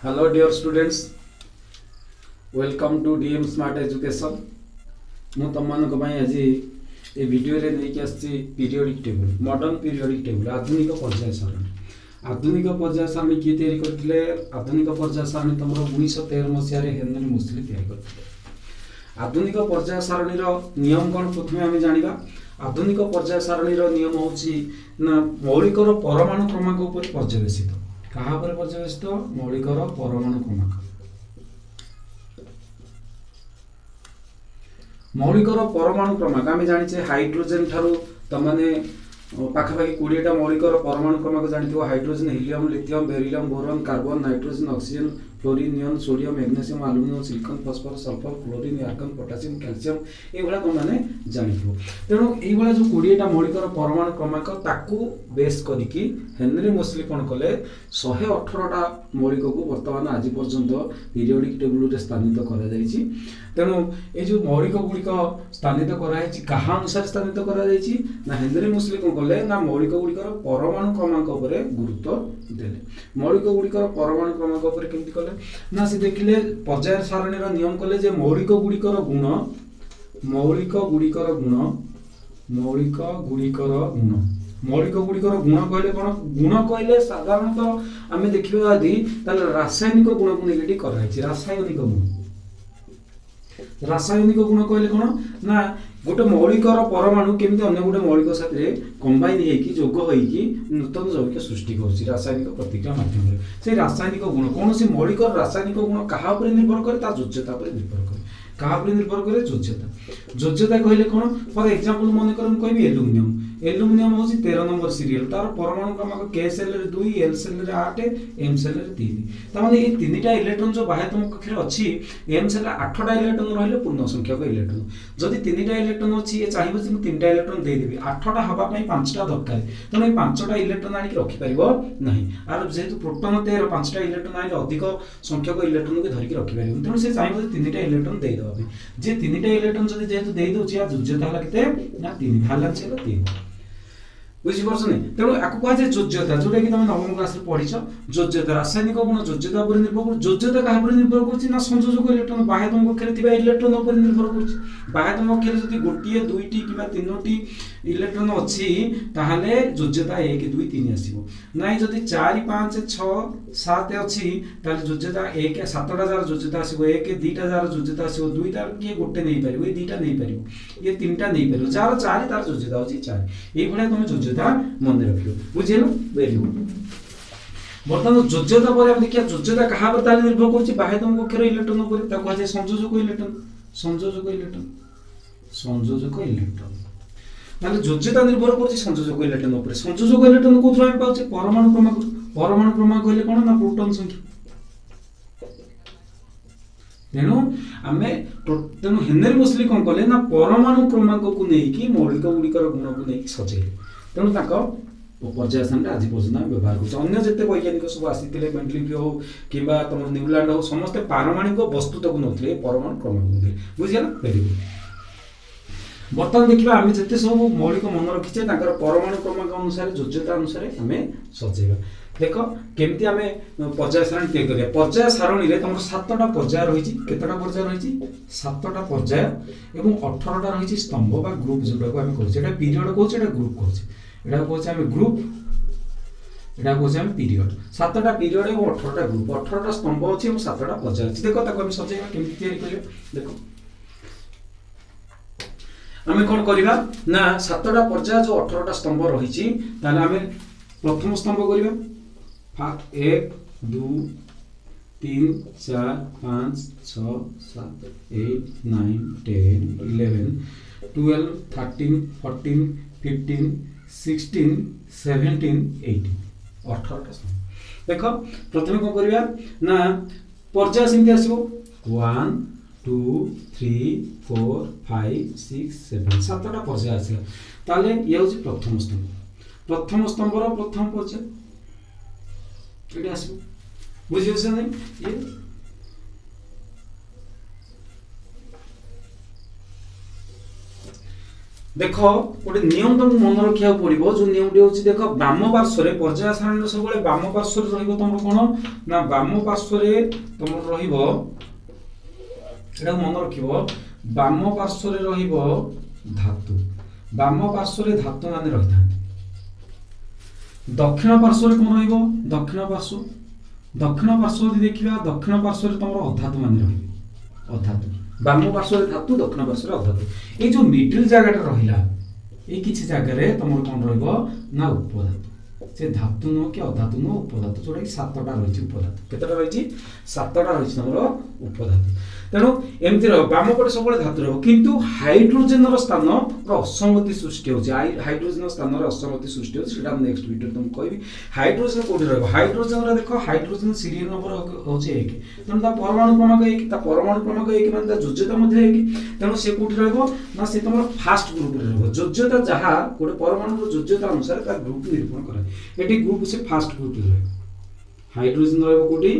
Hello dear students, welcome to DM Smart Education. ମୁଁ ତମମାନଙ୍କ ପାଇଁ ଆଜି ଏ ଭିଡ଼ିଓରେ ନେଇକି ଆସିଛି periodic table, modern periodic table, ଆଧୁନିକ ପର୍ଯ୍ୟାୟ ସାରଣୀ। ଆଧୁନିକ ପର୍ଯ୍ୟାୟ ସାରଣୀ କିଏ ତିଆରି କରିଥିଲେ? ଆଧୁନିକ ପର୍ଯ୍ୟାୟ ସାରଣୀ ତମର 1913 ମସିହାରେ ହେନରୀ ମୁସ୍ଲି ତିଆରି କରିଥିଲେ। ଆଧୁନିକ ପର୍ଯ୍ୟାୟ ସାରଣୀର ନିୟମ କ'ଣ ପ୍ରଥମେ ଆମେ ଜାଣିବା। ଆଧୁନିକ ପର୍ଯ୍ୟାୟ ସାରଣୀର ନିୟମ ହେଉଛି ନା ମୌଳିକର ପରମାଣୁ କ୍ରମାଙ୍କ ଉପରେ ପର୍ଯ୍ୟବେସିତ। କାହା ଉପରେ ପର୍ଯ୍ୟବେସିତ? ମୌଳିକର ପରମାଣୁ କ୍ରମାଙ୍କ। ମୌଳିକର ପରମାଣୁ କ୍ରମାଙ୍କ ଆମେ ଜାଣିଛେ ହାଇଡ୍ରୋଜେନ ଠାରୁ ତମାନେ ପାଖାପାଖି 20ଟା ମୌଳିକର ପରମାଣୁ କ୍ରମାଙ୍କ ଜାଣିଥିବ। Hydrogen, helium, lithium, beryllium, boron, carbon, nitrogen, oxygen, fluorine, neon, sodium, magnesium, aluminium, silicon, phosphorus, sulphur, chlorine, argon, potassium, calcium एगुड़ा तुम मैंने जानिथिबो। तेणु एइभला जो 20टा मौलिकर परमाणु क्रमांक ताकू बेस करिकी हेनरी मुस्ली कोन कले 118टा मौलिक को वर्तमान आज पर्यंत पीरियोडिक टेबल रे स्थानित करा जायछि। तेणु ए जो मौलिक गुड़िक स्थानित कराई कहा अनुसार स्थानित कराई ना हेनरी मुस्ली कोन कले ना मौलिक गुड़िकर परमाणु क्रमांक उपरे गुरुत्व देले। मौलिक गुड़िकर परमाणु क्रमांक उपरे केमति कले ना से देखिले पर्याय सारणीर नियम कले जे मौलिक गुड़िकर गुण मौलिक गुड़िकर गुण कहले कोन? गुण कहले साधारणतः आमे देखिबा आदि ताले रासायनिक गुण को नेगेटिव कराई छि। रासायनिक गुण कहले कोन ना गोटे मौलिकर परमाणु केमती अन्य गोटे मौलिक साथ कंबाइन होइकी जोग होइकी नूतन जैविक सृष्टि करछि रासायनिक प्रतिक्रिया माध्यम रे। से रासायनिक गुण कौन से मौलिकर रासायनिक गुण कहा पर निर्भर करे? ता योज्यता पर निर्भर करे। कहा पर निर्भर करे? योज्यता कहले कोन? फॉर एग्जांपल मन कर कहबी एल्युमिनियम होछि 13 नंबर सीरियल, तार परमाणु क्रमांक K सेल रे 2, L सेल रे 8, M सेल रे 3। त माने ए तीनटा इलेक्ट्रॉन जो बाह्यतम कक्षे अछि M सेल रे 8टा इलेक्ट्रॉन रहले पूर्ण संख्यक इलेक्ट्रॉन। जदि तीनटा इलेक्ट्रॉन अछि ए चाहिबो जे 3टा इलेक्ट्रॉन दे देबी, 8टा हबा पई 5टा दरकार। तने 5टा इलेक्ट्रॉन आनी रखि परिबो नाही। आर जेतु प्रोटॉन 13 5टा इलेक्ट्रॉन आनी अधिक संख्यक इलेक्ट्रॉन के धरि के रखि परिबो। तने से चाहिबो जे 3टा इलेक्ट्रॉन दे दबा। जे 3टा इलेक्ट्रॉन जदि जेतु दे दोछि आ योज्यता हला केते ना 3 बैलेंस हला 3। बुझी परछ नै? तेणु आकु कहा जे योज्यता जोटा कि तुम नवम क्लास रे पढिछ। योज्यता रासायनिक गुण योज्यता पर निर्भर कर। योज्यता कहा पर निर्भर करछि ना संयोजक इलेक्ट्रॉन बाह्यतम कक्षे थिबा इलेक्ट्रॉन पर निर्भर करछि। बाह्यतम कक्षे जदि गोटिए दुईटी किबा तीनोटी इलेक्ट्रॉन अछि ताहाले योज्यता 1 2 3 आसीबो। नाइ जदि 4 5 6 7 अछि ताले योज्यता 1 7टा जार योज्यता आसीबो। 1 2टा जार योज्यता आसीबो। 2 तार के गोटे नै परिबो, ए 2टा नै परिबो, ये 3टा नै परिबो। जार 4 तार योज्यता होछि 4। एई भले तुम योज्यता मन रखियो। बुझिलो? Very good. बर्तमान योज्यता पर हम देखिया योज्यता कहा पर ताले निर्भर करछि बाह्यतम कक्षर इलेक्ट्रॉन पर। ता कहा जे संयोजक इलेक्ट्रॉन ताले योज्यता निर्भर करछि संयोजक इलेक्ट्रॉन पर। संयोजक इलेक्ट्रॉन कोथु हम पाउछे? परमाणु क्रमांक कहले कोन ना प्रोटॉन संख्या। तेणु हेनरी मुस्ली कोन कले ना परमाणु क्रमांक को नेकी मौलिक गुड़िकर गुण को नेकी सजेले। तेणु ताको पर्याय सारणी आज पर्यंत व्यवहार कर। अन्य जिते वैज्ञानिक सब आसीथिले मेंडलीफ हो किबा तुम न्यूलैंड हो समस्त पारमाणिक वस्तु तक नथिले परमाणु क्रमांक नथिले। बुझिया ना? Very good. बर्तमान देखिबा आमे जते सब मौलिक मन रखिछे ताकर परमाणु क्रमांक अनुसार योज्यता अनुसार आमे सजेबा। देखो केमती आमे पर्याय सारणी तय करिया। पर्याय सारणी रे तमर 7टा पर्याय रहिछि। केतटा पर्याय रहिछि? 7टा पर्याय एवं 18टा रहिछि स्तंभ बा ग्रुप जोटा को आमे कहै छै। एटा पीरियड कहै छै, एटा ग्रुप कहै छै। एटा कहै छै आमे ग्रुप, एटा कहै छै आमे पीरियड। 7टा पीरियड एवं 18टा ग्रुप, 18टा स्तंभ अछि एवं 7टा पर्याय अछि। देखो ताको आमे सजेबा केमती तयारी करिया। देखो आमे कोन करिबा ना 7टा पर्याय जो 18टा स्तंभ रहिछि ताले आमे प्रथम स्तंभ करिबा। 1 2 3 4 5 6 7 8 9 10 11 12 13 14 15 16 17 18 18टा स्तंभ। देखो प्रथमे कोन करिबा ना पर्याय सिंति आसीबो 1 2 3 4 5 6 7 7टा पर्याय आसीला। ताले ये होछि प्रथम स्तंभ। प्रथम स्तंभर प्रथम पर्याय एटा आसीबो। बुझियो से नै? ये देख गोटे नियम तुमको मन रखा पड़ो जो नियमटी हूँ देख बाम पार्श्व पर्याय सारणी सब बाम पार्श्व तुम कौन ना बाम पार्श्व तुम मन रख बाम पार्श्व धातु बाम पार्श्व धातु मान रही था दक्षिण पार्श्व कौन रक्षिण पार्श्व दक्षिण पार्श्व देखा दक्षिण पार्श्व तुम अधातु मान रही अधातु बाम पार्श्व धातु दक्षिण पार्श्व अधातु ये जो मिडिल जगह रहा ये किसी जगह तुम कौन रहा उपधातु से धातु नुह कि अधातु नुह उपधातु जोटा कि 7टा रही उपधातु केतटा रही 7टा रही तुम उपधातु तेणु एमती बाम पटे सब धातु रहा किंतु हाइड्रोजेन स्थान असंगति सृष्टि होती हाइड्रोजेन स्थान असंगति सृष्टि होती नेक्स्ट वीडियो तुमको कहि हाइड्रोजेन कोठी रहा हाइड्रोजेन देख हाइड्रोजेन सीरियल नंबर हूँ 1 तेणु परमाणु क्रमांक 1 परमाणु क्रमांक 1 मान योज्यता 1 तेणु से कोठी रहा से तुम फास्ट ग्रुप रहा योज्यता जहाँ गोटे परमाणु योज्यता अनुसार ग्रुप निरूपण कराए ये ग्रुप से फास्ट ग्रुप रहे हाइड्रोजेन रोटी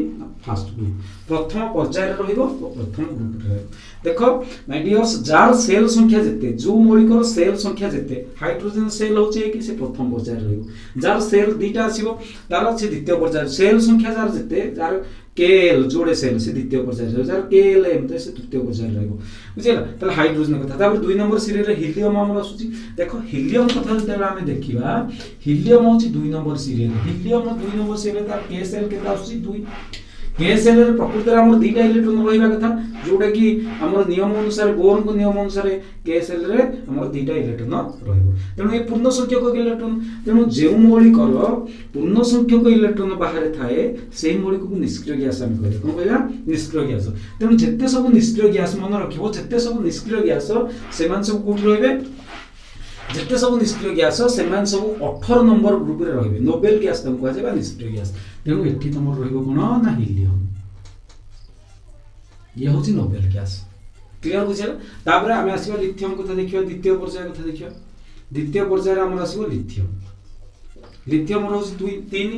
फास्ट ग्रुप प्रथम पर्यायर प्रथम ग्रुप देख माय डियर्स जार सेल संख्या जिते जो मौलिकर सेल संख्या जिते हाइड्रोजेन सेल होचे कि से प्रथम पर्यायर रहिबो जार सेल दीटा आसीबो तार से द्वितीय पर्यायर सेल संख्या जार जिते जार केएल जोड़े सेल से द्वितीय पर्यायर जार केएल एम से तृतीय पर्यायर रहिबो बुझिला ताले हाइड्रोजन कथा तापर 2 नंबर सीरीज रे हीलियम हमर आसुची देखो हीलियम कथा जते आमे देखिबा हीलियम होची 2 number series helium 2 number series तार के सेल केता आसुची 2 के सेल रे प्रकृति रे हमर दीटा इलेक्ट्रॉन रहिबा कथा जोटा कि हमर नियम अनुसार बोर्न को नियम अनुसार के सेल रे हमर दीटा इलेक्ट्रॉन रहिबो तेणु ये पूर्ण संख्यक इलेक्ट्रॉन तेणु जे मौलिकर पूर्ण संख्यक इलेक्ट्रॉन बाहर थाए से मौलिक को निष्क्रिय गैस हम कहले कोन कहला निष्क्रिय गैस तेणु जत्ते सब निष्क्रिय गैस मन रखिबो जत्ते सब निष्क्रिय गैस से मान सब कोठी रहिबे जिते सब निष्क्रिय गैस से 18 नंबर ग्रुप रे रहिबे नोबेल गैस तुम कह जाबा निष्क्रिय गैस तेणु एठी तुम रहिबो कोन ना हीलियम ये होची नोबेल गैस क्लियर बुझिला तापर आमे आसीबा लिथियम कथा देखियो द्वितीय पर्याय कथा देखियो द्वितीय पर्याय रे हमर आसीबो लिथियम लिथियम रहउची 2 3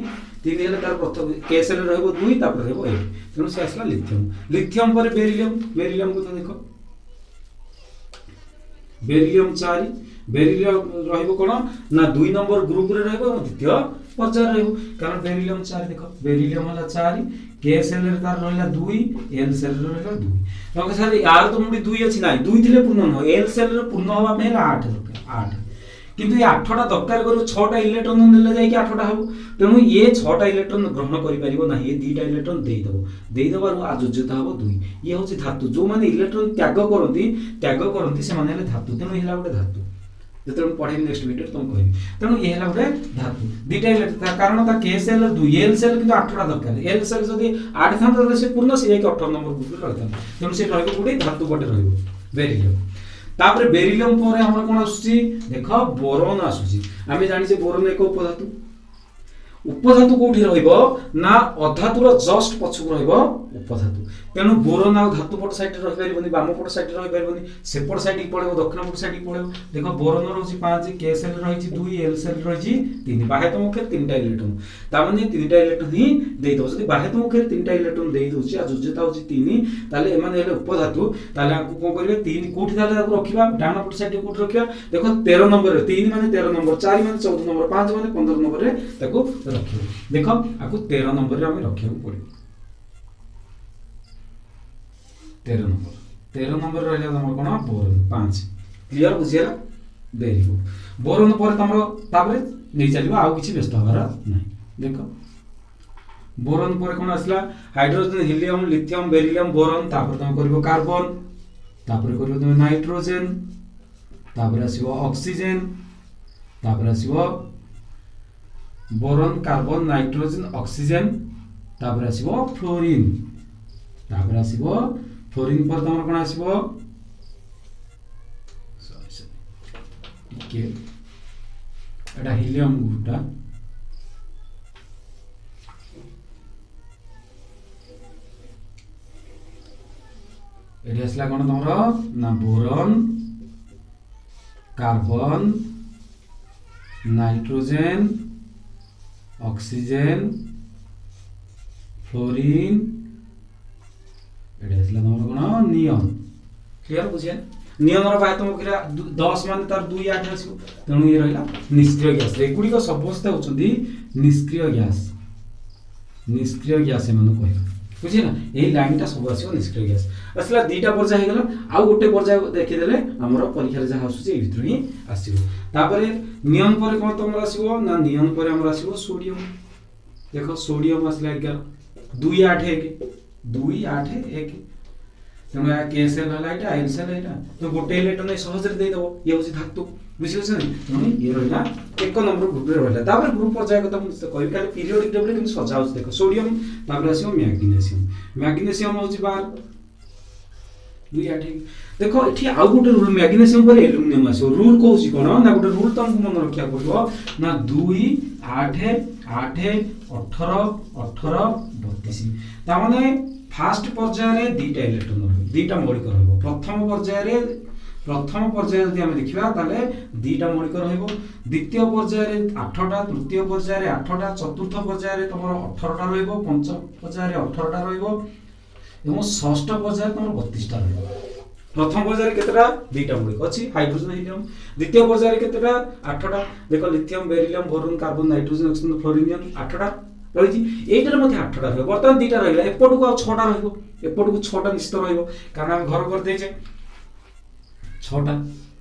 3 हेले तार प्रथम केस रे रहबो 2 तापर रहबो 1 तेणु से आसला लिथियम लिथियम पर बेरिलियम बेरिलियम कथा देखो बेरिलियम 4 बेरिलियम रहइबो कोन ना 2 नंबर ग्रुप रे रहइबो द्वितीय पर्याय रहइबो कारण बेरिलियम 4 देखो बेरिलियम होला 4 के सेल रे तार रहला 2 एल सेल रे रहला 2 donc सर यार तो मुडी 2 अछि नाही 2 थिले पूर्ण न एल सेल रे पूर्ण होबा में 8 दरकार 8 किंतु ये 8टा दरकार करू 6टा इलेक्ट्रॉन नेले जाय कि 8टा हबो तेणु ये 6टा इलेक्ट्रॉन ग्रहण करि परिबो नाही ये 2टा इलेक्ट्रॉन देई दबारु आयोज्यता हबो 2 ये होची धातु जो माने इलेक्ट्रॉन त्याग करंती से माने धातु तेणु हेला गोटे धातु जते पढ़े नेक्स्ट वीडियो तुम कहबी तेणु ये हेला गोटे धातु 2टा इलेक्ट्रॉन कारण ता के सेल 2 एल सेल किंतु 8टा दरकार एल सेल जदी 8 थान से पूर्ण से 18 नंबर ग्रुप रे रहता तेणु से रहबो गोटे धातु गोटे रहबो बेरिलियम तापर बेरिलियम पर हमर कोन आसुची देखो बोरोन आसुची आमे जानि जे बोरोन एक उपधातु कोठी रहइबो ना अधातुर जस्ट पछुक रहइबो उपधातु तेणु बोरोन आ धातु पट साइड रे रहि परिबोनी बाम पट साइड रे रहि परिबोनी सेपट साइड पळेबो दक्षिण पट साइड पळेबो देखो बोरोन रहउची 5 के सेल रहिची 2 एल सेल रहिची 3 बाह्य मुखे 3टा इलेक्ट्रॉन ता माने 3टा इलेक्ट्रॉन ही देई दो जदी बाह्य मुखे 3टा इलेक्ट्रॉन देई दोची आ जोज्यता होची 3 ताले एमाने हेले उपधातु ताले आकु को करिवे 3 कोठी ताले आकु रखिबा डान पट साइड कोठी रखिबा देखो 13 नंबर रे 3 माने 13 नंबर 4 माने 14 नंबर 5 माने 15 नंबर रे ताकु रखिबो देखो आकु 13 नंबर रे हमें रखियो पड़े 13 नंबर रहला हमर कोन बोरोन 5 क्लियर बुझिया वेरी गुड बोरोन पर तमरो ताबरे नै चलिबो आ किछि व्यस्त हबार नै देखो बोरोन पर कोन आसला hydrogen helium lithium beryllium boron तापर तम करबो कार्बन तापर करबो तम नाइट्रोजन तापर आसीबो ऑक्सीजन तापर आसीबो बोरोन कार्बन नाइट्रोजन ऑक्सीजन तापर आसीबो फ्लोरीन तापर आसीबो फ्लोरीन पर तमर कोन आसीबो सॉरी के एटा हीलियम ग्रुपटा एटा असला कोन तमर ना boron carbon nitrogen oxygen fluorine एटा असला तमर कोन नियन क्लियर बुझिया नियनर बाह्यतम कक्षा 10 मान तार 2 8 आसीबो तेणु ये रहिला निष्क्रिय ग्यास एगुडी को समस्त होचंदी निष्क्रिय ग्यास एमन कहै बुझी ना एही लाइनटा सब आसीबो निष्क्रिय ग्यास असला दुईटा पर्याय हे गेला आ गोटे पर्याय देखि देले हमर परीक्षा रे जहा आसुची ए भितर ही आसीबो तापरे नियन पर कोन तमर आसीबो ना नियन पर हमर आसीबो सोडियम देखो सोडियम असला 11 2 8 1 2 8 1 तेणु या केसेल हला एटा आइलसेल एटा तो गोटे इलेक्ट्रॉन नै सहज रे दे दबो ये होची धातु बुझियो छ नै ये रहला एक नंबर ग्रुप रे रहला तापर ग्रुप पर्याय कथा हम कहि काले पीरियोडिक टेबल किन सजाउ देखो सोडियम तापर आसीबो मैग्नीशियम होची 12 2 8 देखो एठी आउ गोटे रूल मैग्नीशियम पर एल्युमिनियम आसीबो रूल कहूची कोन ना गोटे रूल तुमको मन रखिया पड़बो ना 2 8 8 18 18 32 ता माने फास्ट पर्याय रे दुईटा इलेक्ट्रॉन रहबो दुईटा मौलिक रहबो प्रथम पर्याय यदि हम देखिबा ताले दुईटा मौलिक रहबो द्वितीय पर्याय रे 8टा तृतीय पर्याय रे 8टा चतुर्थ पर्याय रे तमरो 18टा रहबो पंचम पर्याय रे 18टा रहबो एवं षष्ठ पर्याय तमरो 32टा रहबो प्रथम पर्याय रे केतेटा दुईटा मौलिक अछि हाइड्रोजन हीलियम द्वितीय पर्याय रे केतेटा 8टा देखो lithium beryllium boron carbon nitrogen oxygen fluorine 8टा रही एटार मध्ये 8टा रहबो बर्तमान दुईटा रहिला एपटु को 6टा रहबो एपटु को 6टा निश्चित रहबो कारण हम घर कर देजे 6टा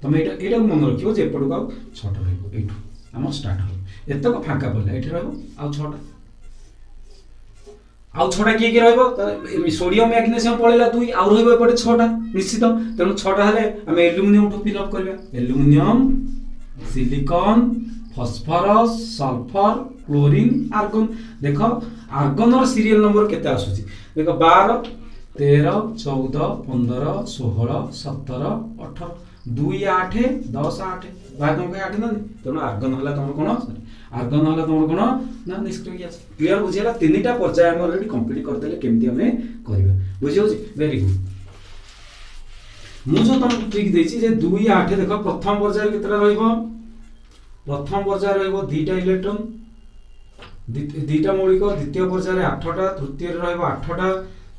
तमे एटा मन रखियो जे एपटु को 6टा रहबो एठु हम स्टार्ट हो एतक फांका पड़ला एठी रहबो आ 6टा आउ 6टा की रहबो सोडियम मैग्नीशियम पळेला 2 आउ रहबो एपटे 6टा निश्चित तेनु 6टा हले हम एल्युमिनियम टू फिल अप करबा aluminium silicon phosphorus sulphur chlorine argon देखो आर्गन और सीरियल नंबर केते आसुची देखो 12 13 14 15 16 17 18 2 8 10 8 भाई तुम 8 न तेणु आर्गन हला तुम कोन आर्गन हला तुम कोन ना निष्क्रिय ग्यास क्लियर बुझिला तीनटा पर्याय हम ऑलरेडी कंप्लीट कर देले केमती हमें करबा बुझियो जी वेरी गुड मु जो तुम ठीक देछि जे 2 8 देखो प्रथम पर्याय केतरा रहइबो प्रथम पर्याय रहइबो दुईटा इलेक्ट्रॉन दुईटा मौलिक द्वितीय पर्याय रे 8टा तृतीय रे रहइबो 8टा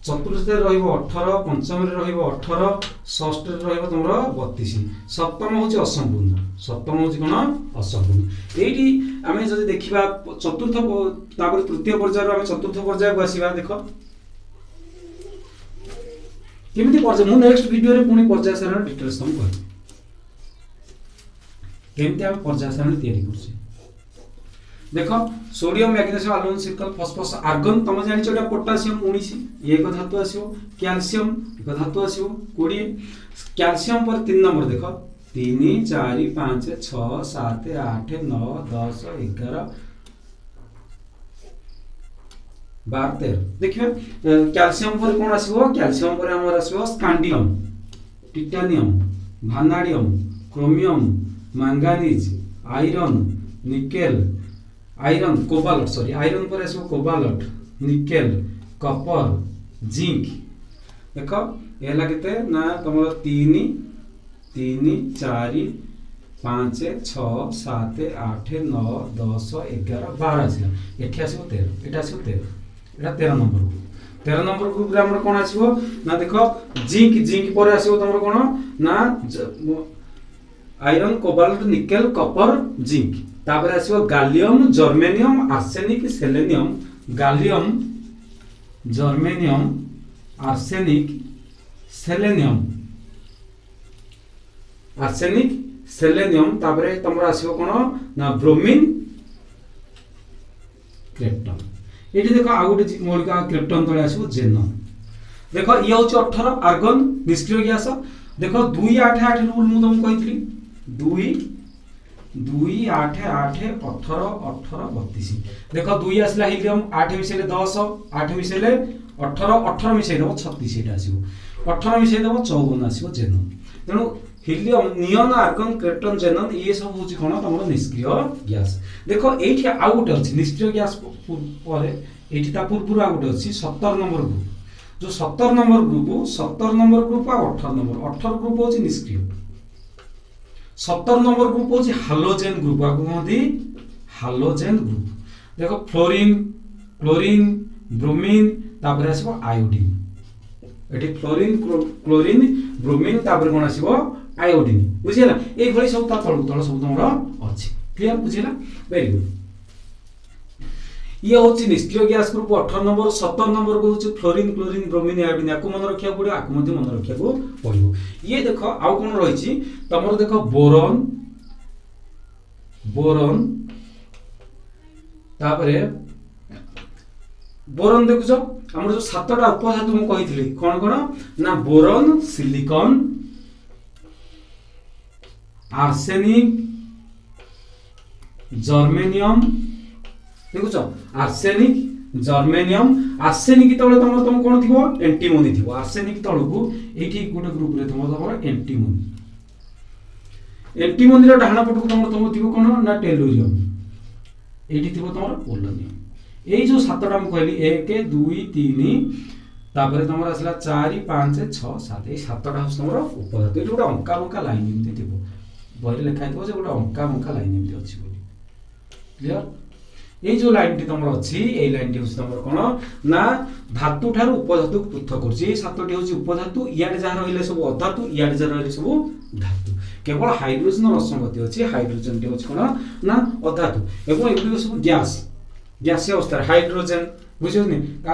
चतुर्थ रे रहइबो 18 पंचम रे रहइबो 18 षष्ठ रे रहइबो तमरो 32 सप्तम होची असंपूर्ण सप्तम होची कोन असंपूर्ण एठी आमे जदि देखिबा चतुर्थ तापर तृतीय पर्याय रे आमे चतुर्थ पर्याय को आसीबा देखो केमिति पर्याय मु नेक्स्ट वीडियो रे पुनी पर्याय सारण डिटेल्स तुम कर केमती हम पर्याय सारणी तैयारी करछी देखो sodium magnesium alcohol silicon phosphorus argon तुम जानि छोटा पोटेशियम 19 ये एक धातु आसीबो कैल्शियम एक धातु आसीबो 20 कैल्शियम पर 3 नंबर देखो 3 4 5 6 7 8 9 10 11 12 13 देखिए कैल्शियम पर कोन आसीबो कैल्शियम पर हमर आसीबो scandium titanium vanadium chromium manganese iron nickel iron cobalt sorry iron पर आसो कोबाल्ट निकेल कॉपर जिंक देखो एला केते ना तमरो 3 3 4 5 6 7 8 9 10 11 12 आसीला एठी आसीबो 13 एटा आसीबो 13 एटा 13 नंबर ग्रुप रे हमर कोन आसीबो ना देखो जिंक पर आसीबो तमरो कोन ना iron cobalt nickel copper zinc तापर आसीबो gallium germanium arsenic selenium gallium germanium arsenic selenium तापर तमरा आसीबो कोन ना ब्रोमीन क्रिप्टन एठी देखो आ गोटे मौलिक क्रिप्टन तळे आसीबो जेनन देखो ये होची 18 आर्गन निष्क्रिय ग्यास देखो 2 8 8 रूल मु तुम कहितली 2 2 8 8 18 18 32 देखो 2 आसला हीलियम 8 मिसेले 10 8 मिसेले 18 18 मिसेले 36 एटा आसीबो 18 मिसेले 54 आसीबो जेनन तेनु हीलियम नियन आर्गन क्रिप्टन जेनन ये सब होची कोन तमरो निष्क्रिय ग्यास देखो एठी आ गोटे अछि निष्क्रिय ग्यास परे एठी ता पूर्व आ गोटे अछि 70 नंबर ग्रुप जो 70 नंबर ग्रुप आ 18 ग्रुप होची निष्क्रिय 70 नंबर ग्रुप होची हालोजेन ग्रुप आ कोंदी हालोजेन ग्रुप देखो फ्लोरीन क्लोरीन ब्रोमीन तापर आसीबो आयोडीन एठी फ्लोरीन क्लोरीन ब्रोमीन तापर कोन आसीबो आयोडीन बुझिला एई भली सब ता तळ तळ सब तमरो अछि क्लियर बुझिला वेरी गुड ये होची निष्क्रिय गैस ग्रुप 18 नंबर 17 नंबर को होची फ्लोरीन क्लोरीन ब्रोमीन आयोडीन याको मन रखिया पड़ो आको मध्ये मन रखिया को पड़ो ये देखो आउ कोन रहिची तमरो देखो बोरॉन बोरॉन तापरे बोरॉन देखुछो हमर जो सातटा उपधातु मु कहितली कोन कोन ना बोरॉन सिलिकॉन आर्सेनिक जर्मेनियम देखुछ आर्सेनिक जर्मेनियम आर्सेनिक तळे तुम कोन थिबो एंटीमोनी थिबो आर्सेनिक तळकू एठी गोटे ग्रुप रे तुम एंटीमोनी एंटीमोनी रो डाहना पटकू तुम थिबो कोन ना टेलुरियम एठी थिबो तुम पोलोनियम एई जो सातटा हम कहली 1 2 3 तापर तुम आसला 4 5 6 7 ए सातटा हस तुम उपधातु एठी गोटे अंका अंका लाइन एमती थिबो बहिरे लिखा थिबो जे गोटे अंका अंका लाइन एमती अछि बोली क्लियर ये जो लाइन टी तुम अच्छी ये लाइन टी हूँ तुम कौन ना धातु ठार उपधातु पृथक कर सातटी हूँ उपधातु इे जहाँ रही सब अधातु इे जहाँ रही सब धातु केवल हाइड्रोजन असंगति अच्छी हाइड्रोजन टी हूँ कौन ना अधातु एवं एगुड़ी सब गैस गैसीय अवस्था हाइड्रोजन बुझे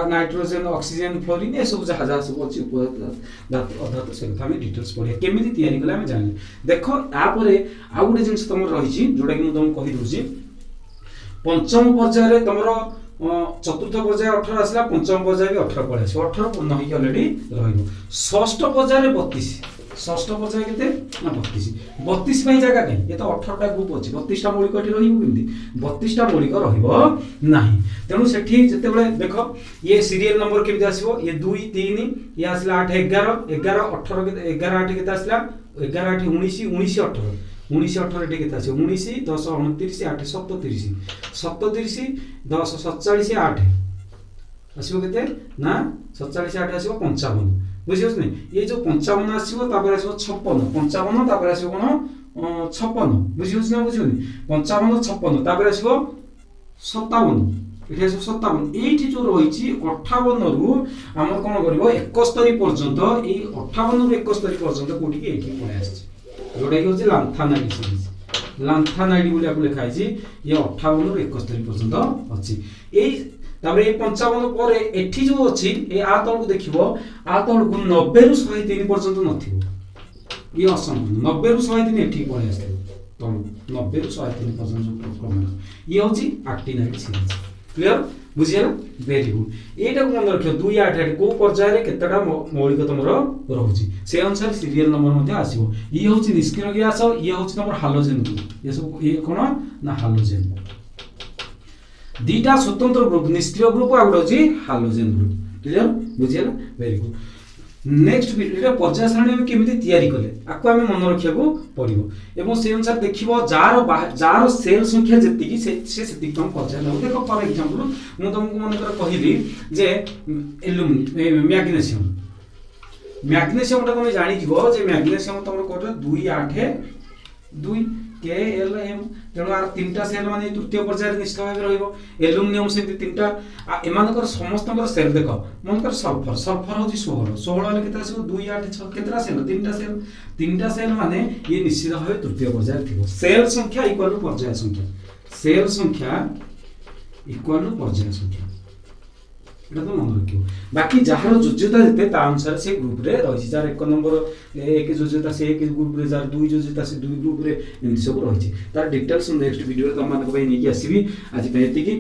नाइट्रोजन ऑक्सीजन फ्लोरीन ये सब जहाँ जहाँ सब अच्छी उपधातु धातु अधातु से कथा डिटेल्स पढ़िया केमी तैयारी कले जाने देख यापर आउ गोटे जिन तुम रही जोटा कि तुमको कहीदे पंचम पर्याय तुम चतुर्थ पर्याय 18 आसला पंचम पर्याय भी 18 पड़े 18 पूर्ण होगी ऑलरेडी रहिबो षष्ठ पर्याय 32 षष्ठ पर्याय केते ना 32 32 पई जगह कहीं ये तो 18 टा ग्रुप अछि 32 टा मौलिक एठी रहिबो किंती 32 टा मौलिक रहिबो नाही तेनु सेठी जते बेले देखो ये सीरियल नंबर केमि आसीबो ये 2 3 ये आसला 8 11 11 18 के 11 8 केते आसला 11 8 19 19 18 19 18 टे केता 19 10 29 8 37 37 10 47 8 आसीबो केते ना 47 8 आसीबो 55 बुझियोस नै ये जो 55 आसीबो तापर आसीबो 56 55 तापर आसीबो कोन 56 बुझियोस ना बुझियोनी 55 56 तापर आसीबो 57 एठी आसीबो 57 एठी जो रहिछि 58 रु हमर कोन करबो 71 पर्यंत ए 58 रु 71 पर्यंत कोठी के एठी पळे आछि जोटा कि लांथानाइड सीरीज लांथानाइड बोली आपको लिखा है ये 58 रु 71 पर्यंत अछि एई ताबे 55 पर एठी जो अछि ए आ तळ को देखिबो आ तळ को 90 रु 103 पर्यंत नथिबो ये असंभव 90 रु 103 एठी पळे आसे तळ 90 रु 103 पर्यंत क्रम ये होछि एक्टिनाइड सीरीज क्लियर बुझियला वेरी गुड एटा को मन रखियो 2 8 8 को पर्याय रे केतटा मौलिक तमरो रहउची से अनुसार सीरियल नंबर मध्ये आसीबो ई होची निष्क्रिय गैस ई होची तमर हालोजेन ग्रुप ये सब ये कोन ना हालोजेन दीटा स्वतंत्र ग्रुप निष्क्रिय ग्रुप आ गुड होची हालोजेन ग्रुप क्लियर बुझियला वेरी गुड नेक्स्ट वीडियो पर्याय सारणी हम केमिति तयारी कले आको हम मन रखिया को पड़िबो एवं से अनुसार देखिबो जार सेल संख्या जति की से सेति कम पर्याय न देखो फॉर एग्जांपल मु तुमको मन कर कहिली जे एल्युमिनियम मैग्नीशियम टा कोन जानि जिवो जे मैग्नीशियम तमर कोटे 2 8 2 KLM तेणु आर तीनटा सेल माने तृतीय पर्याय निश्चित भाव रहिबो एल्युमिनियम से तीनटा एमानकर समस्तकर सेल देखो मनकर सल्फर सल्फर होची 16 16 ले केता आसीबो 2 8 6 केतरा सेल तीनटा सेल माने ये निश्चित भाव तृतीय पर्याय थिबो सेल संख्या इक्वल टू पर्याय संख्या सेल संख्या इक्वल टू पर्याय संख्या एटा तो मन रखियो बाकी जहार योग्यता जते ता अनुसार से ग्रुप रे रहिछि जार 1 नंबर एक योग्यता से एक ग्रुप रे जार 2 योग्यता से 2 ग्रुप रे एमि सब रहिछि तार डिटेल्स नेक्स्ट वीडियो रे तम मानक पई नेकी आसीबी आज पे एति की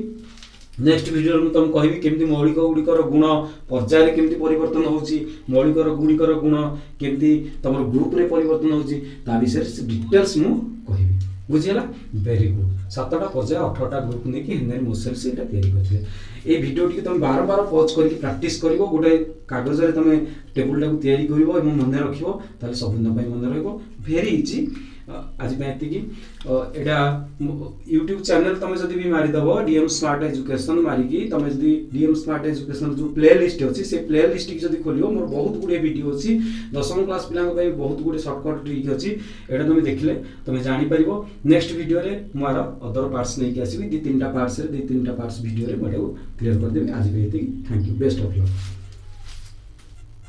नेक्स्ट वीडियो रे तुम कहबी केमति मौलिक गुडिकर गुण पर्याय रे केमति परिवर्तन होउछि मौलिक गुडिकर गुण केमति तमर ग्रुप रे परिवर्तन होउछि ता विषय डिटेल्स मु कहबी बुझियला वेरी गुड 7टा पर्याय 18टा ग्रुप ने कि हिंदे मोसेल से एटा तयारी करथिले ए वीडियो टी तुम बार बार पॉज करके प्रैक्टिस करिवो गोटे कागज रे तुम टेबल टा को तयारी करिवो एवं मन रखिवो ताले सब दिन पई मन रहइबो वेरी इजी आज पे एति की एटा YouTube चैनल तुम जदी भी मारी दबो DM स्मार्ट एजुकेशन मारी की तुम जदी DM स्मार्ट एजुकेशन जो प्लेलिस्ट अछि से प्लेलिस्ट की जदी खोलियो मोर बहुत गुडे वीडियो अछि 10th क्लास पिलांग पई बहुत गुडे शॉर्टकट ट्रिक अछि एटा तुम देखले तुम जानि परिबो नेक्स्ट वीडियो रे मोर अदर पार्ट्स नै के आसीबी 2-3टा पार्ट्स रे 2-3टा पार्ट्स वीडियो रे मडे क्लियर कर देबे आज पे एति thank you best of luck.